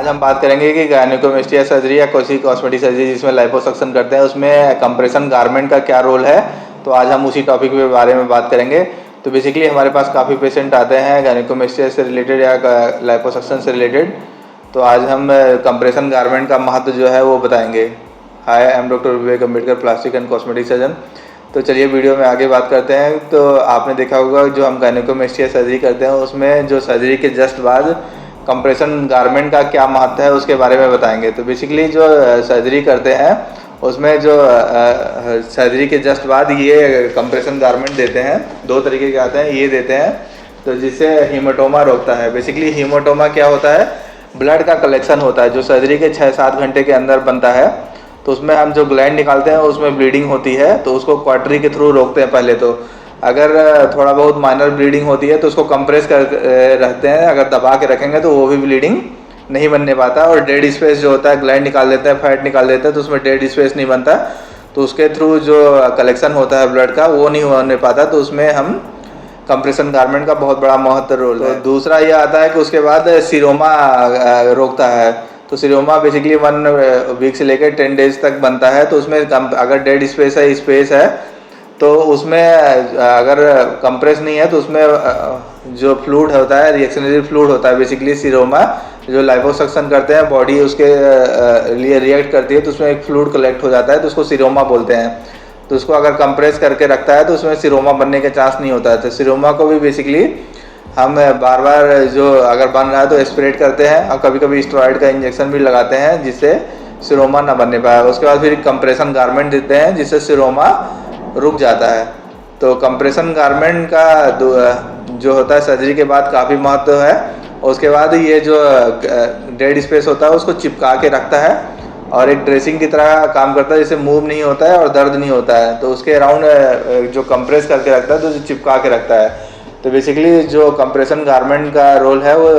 हम बात करेंगे कि गायनेकोमेस्टिया सर्जरी या कोई कॉस्मेटिक सर्जरी जिसमें लाइपोसक्शन करते हैं उसमें कंप्रेशन गारमेंट का क्या रोल है। तो आज हम उसी टॉपिक के बारे में बात करेंगे। तो बेसिकली हमारे पास काफ़ी पेशेंट आते हैं गायनेकोमेस्टिया से रिलेटेड या लाइपोसक्शन से रिलेटेड। तो आज हम कंप्रेशन गारमेंट का महत्व जो है वो बताएंगे। Hi, I am doctor Vivek Ambedkar, plastic and cosmetic surgeon. तो चलिए वीडियो में आगे बात करते हैं। तो आपने देखा होगा जो हम गायनेकोमेस्टिया सर्जरी करते हैं उसमें जो सर्जरी के जस्ट बाद कंप्रेशन गारमेंट का क्या महत्व है उसके बारे में बताएंगे। तो बेसिकली जो सर्जरी करते हैं उसमें जो सर्जरी के जस्ट बाद ये कंप्रेशन गारमेंट देते हैं। दो तरीके के आते हैं, ये देते हैं तो जिससे हीमोटोमा रोकता है। बेसिकली हीमोटोमा क्या होता है, ब्लड का कलेक्शन होता है जो सर्जरी के 6-7 घंटे के अंदर बनता है। तो उसमें हम जो ग्लैंड निकालते हैं उसमें ब्लीडिंग होती है तो उसको क्वाटरी के थ्रू रोकते हैं। पहले तो अगर थोड़ा बहुत माइनर ब्लीडिंग होती है तो उसको कंप्रेस कर रखते हैं, अगर दबा के रखेंगे तो वो भी ब्लीडिंग नहीं बनने पाता। और डेड स्पेस जो होता है, ग्लैंड निकाल देते हैं, फैट निकाल देते हैं तो उसमें डेड स्पेस नहीं बनता, तो उसके थ्रू जो कलेक्शन होता है ब्लड का वो नहीं होने पाता। तो उसमें हम कंप्रेशन गारमेंट का बहुत बड़ा महत्व रोल है। तो दूसरा ये आता है कि उसके बाद सीरोमा रोकता है। तो सीरोमा बेसिकली 1 वीक से लेकर 10 डेज तक बनता है। तो उसमें अगर डेड स्पेस है तो उसमें अगर कंप्रेस नहीं है तो उसमें जो फ्लूइड होता है, रिएक्शनरी फ्लूइड होता है बेसिकली सीरोमा, जो लाइपोसक्शन करते हैं बॉडी उसके लिए रिएक्ट करती है तो उसमें एक फ्लूइड कलेक्ट हो जाता है तो उसको सीरोमा बोलते हैं। तो उसको अगर कंप्रेस करके रखता है तो उसमें सीरोमा बनने के चांस नहीं होता है। तो सीरोमा को भी बेसिकली हम बार बार जो अगर बन रहा है तो एस्पिरेट करते हैं और कभी कभी स्टेरॉइड का इंजेक्शन भी लगाते हैं जिससे सीरोमा ना बनने पाए। उसके बाद फिर कंप्रेशन गारमेंट देते हैं जिससे सीरोमा रुक जाता है। तो कंप्रेशन गारमेंट का जो होता है सर्जरी के बाद काफ़ी महत्व है। उसके बाद ये जो डेड स्पेस होता है उसको चिपका के रखता है और एक ड्रेसिंग की तरह काम करता है जिससे मूव नहीं होता है और दर्द नहीं होता है। तो उसके अराउंड जो कंप्रेस करके रखता है तो जो चिपका के रखता है। तो बेसिकली जो कंप्रेशन गारमेंट का रोल है वो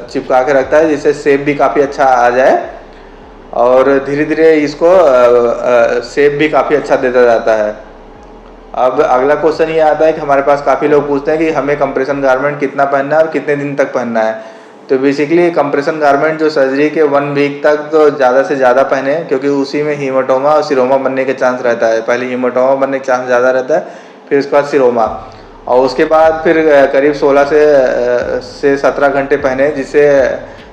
चिपका के रखता है जिससे शेप भी काफ़ी अच्छा आ जाए और धीरे धीरे इसको शेप भी काफ़ी अच्छा देता जाता है। अब अगला क्वेश्चन ये आता है कि हमारे पास काफ़ी लोग पूछते हैं कि हमें कंप्रेशन गारमेंट कितना पहनना है और कितने दिन तक पहनना है। तो बेसिकली कंप्रेशन गारमेंट जो सर्जरी के 1 वीक तक तो ज़्यादा से ज़्यादा पहने, क्योंकि उसी में हीमोटोमा और सीरोमा बनने के चांस रहता है। पहले हीमोटोमा बनने के चांस ज़्यादा रहता है, फिर उसके बाद सीरोमा, और उसके बाद फिर करीब 16 से 17 घंटे पहने जिससे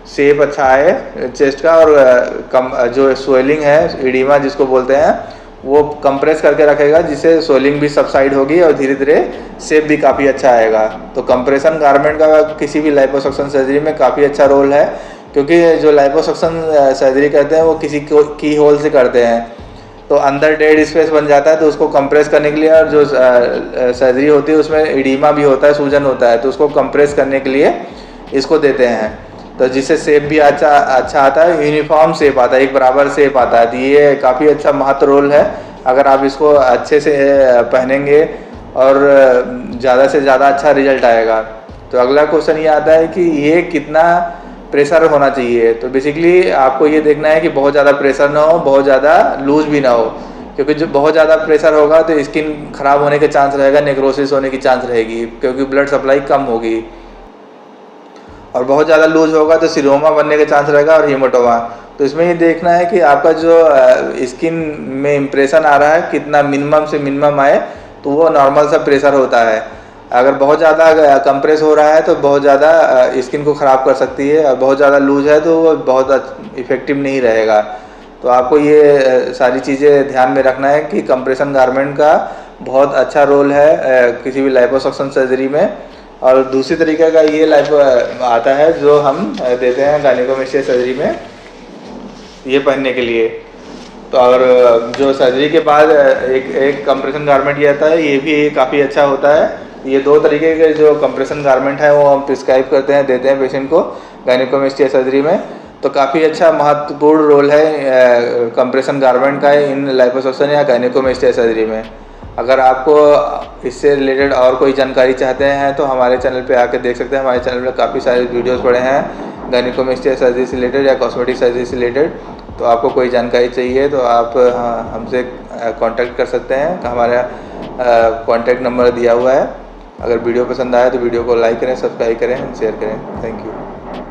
शेप अच्छा आए चेस्ट का और जो स्वेलिंग है, इडीमा जिसको बोलते हैं, वो कंप्रेस करके रखेगा जिससे स्वेलिंग भी सबसाइड होगी और धीरे धीरे शेप भी काफ़ी अच्छा आएगा। तो कंप्रेशन गारमेंट का किसी भी लाइपोसक्शन सर्जरी में काफ़ी अच्छा रोल है, क्योंकि जो लाइपोसक्शन सर्जरी करते हैं वो किसी की होल से करते हैं तो अंदर डेड स्पेस बन जाता है। तो उसको कंप्रेस करने के लिए, और जो सर्जरी होती है उसमें इडीमा भी होता है, सूजन होता है, तो उसको कंप्रेस करने के लिए इसको देते हैं तो जिससे शेप भी अच्छा आता है, यूनिफॉर्म शेप आता है, एक बराबर शेप आता है। तो ये काफ़ी अच्छा महत्व रोल है अगर आप इसको अच्छे से पहनेंगे और ज़्यादा से ज़्यादा अच्छा रिजल्ट आएगा। तो अगला क्वेश्चन ये आता है कि ये कितना प्रेशर होना चाहिए। तो बेसिकली आपको ये देखना है कि बहुत ज़्यादा प्रेशर ना हो, बहुत ज़्यादा लूज भी ना हो, क्योंकि जो बहुत ज़्यादा प्रेशर होगा तो स्किन खराब होने के चांस रहेगा, नेक्रोसिस होने की चांस रहेगी क्योंकि ब्लड सप्लाई कम होगी। और बहुत ज़्यादा लूज होगा तो सीरोमा बनने के चांस रहेगा और हीमोटोमा। तो इसमें ये देखना है कि आपका जो स्किन में इम्प्रेशन आ रहा है कितना मिनिमम से मिनिमम आए, तो वो नॉर्मल सा प्रेशर होता है। अगर बहुत ज़्यादा कंप्रेस हो रहा है तो बहुत ज़्यादा स्किन को ख़राब कर सकती है, और बहुत ज़्यादा लूज है तो वो बहुत इफ़ेक्टिव नहीं रहेगा। तो आपको ये सारी चीज़ें ध्यान में रखना है कि कंप्रेशन गारमेंट का बहुत अच्छा रोल है किसी भी लाइपोसक्शन सर्जरी में। और दूसरी तरीके का ये आता है जो हम देते हैं गायनेकोमेस्टिया सर्जरी में, ये पहनने के लिए। तो और जो सर्जरी के बाद एक कंप्रेशन गारमेंट ये आता है, ये भी काफ़ी अच्छा होता है। ये 2 तरीके के जो कंप्रेशन गारमेंट है वो हम प्रिस्क्राइब करते हैं, देते हैं पेशेंट को गायनेकोमेस्टिया सर्जरी में। तो काफ़ी अच्छा महत्वपूर्ण रोल है कंप्रेशन गारमेंट का इन लाइपोसक्शन या गायनेकोमेस्टिया सर्जरी में। अगर आपको इससे रिलेटेड और कोई जानकारी चाहते हैं तो हमारे चैनल पे आकर देख सकते हैं। हमारे चैनल पे काफ़ी सारे वीडियोस पड़े हैं गायनेकोमेस्टिया सर्जरी से रिलेटेड या कॉस्मेटिक सर्जरी से रिलेटेड। तो आपको कोई जानकारी चाहिए तो आप हमसे कांटेक्ट कर सकते हैं। हमारा कांटेक्ट नंबर दिया हुआ है। अगर वीडियो पसंद आए तो वीडियो को लाइक करें, सब्सक्राइब करें, शेयर करें। Thank you.